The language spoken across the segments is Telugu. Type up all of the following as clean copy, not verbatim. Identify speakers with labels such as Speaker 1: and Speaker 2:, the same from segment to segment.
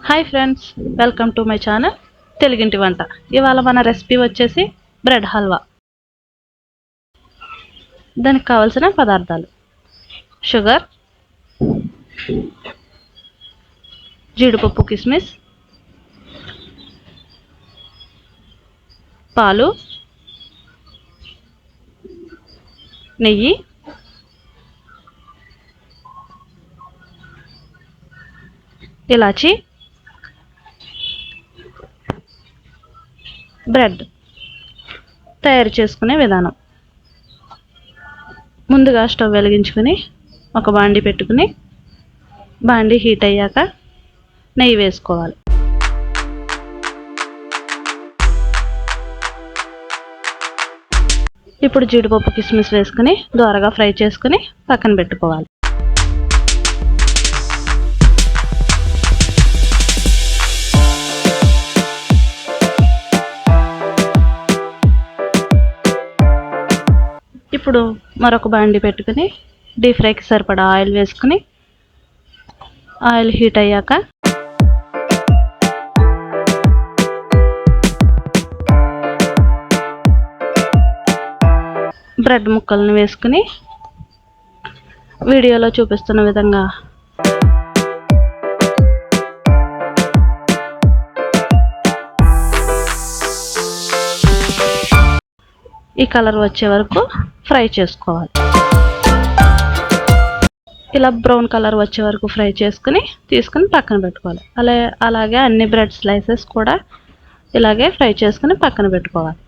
Speaker 1: Hi friends, welcome to my channel తెలుగింటి వంట. ఇవాళ మన రెసిపీ వచ్చేసి బ్రెడ్ హల్వా. దానికి కావాల్సిన పదార్థాలు: షుగర్, జీడిపప్పు, కిస్మిస్, పాలు, నెయ్యి, ఇలాచి, బ్రెడ్. తయారు చేసుకునే విధానం: ముందుగా స్టవ్ వెలిగించుకొని ఒక బాండీ పెట్టుకుని బాండీ హీట్ అయ్యాక నెయ్యి వేసుకోవాలి. ఇప్పుడు జీడిపప్పు, కిస్మిస్ వేసుకుని దోరగా ఫ్రై చేసుకుని పక్కన పెట్టుకోవాలి. ఇప్పుడు మరొక బాండీ పెట్టుకుని డీప్ ఫ్రైకి సరిపడా ఆయిల్ వేసుకుని ఆయిల్ హీట్ అయ్యాక బ్రెడ్ ముక్కలను వేసుకుని వీడియోలో చూపిస్తున్న విధంగా ఈ కలర్ వచ్చే వరకు ఫ్రై చేసుకోవాలి. ఇలా బ్రౌన్ కలర్ వచ్చే వరకు ఫ్రై చేసుకుని తీసుకుని పక్కన పెట్టుకోవాలి. అలాగే అన్ని బ్రెడ్ స్లైసెస్ కూడా ఇలాగే ఫ్రై చేసుకుని పక్కన పెట్టుకోవాలి.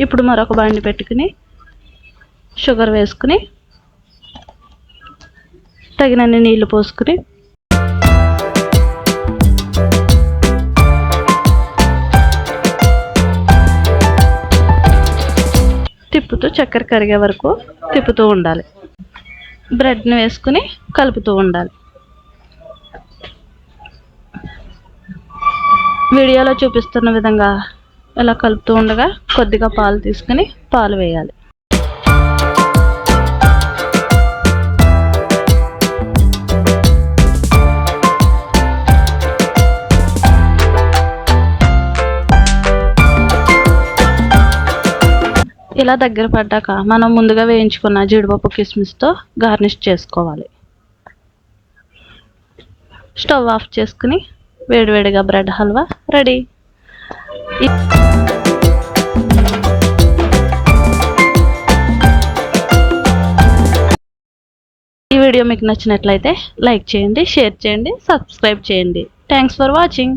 Speaker 1: ఇప్పుడు మరొక బాండి పెట్టుకుని షుగర్ వేసుకుని తగినన్ని నీళ్లు పోసుకుని తిప్పుతూ చక్కెర కరిగే వరకు తిప్పుతూ ఉండాలి. బ్రెడ్ని వేసుకుని కలుపుతూ ఉండాలి. వీడియోలో చూపిస్తున్న విధంగా ఇలా కలుపుతూ ఉండగా కొద్దిగా పాలు తీసుకుని పాలు వేయాలి. ఇలా దగ్గర పడ్డాక మనం ముందుగా వేయించుకున్న జీడిపప్పు, కిస్మిస్తో గార్నిష్ చేసుకోవాలి. స్టవ్ ఆఫ్ చేసుకుని వేడివేడిగా బ్రెడ్ హల్వా రెడీ. ఈ వీడియో మీకు నచ్చినట్లయితే లైక్ చేయండి, షేర్ చేయండి, సబ్స్క్రైబ్ చేయండి. Thanks for watching.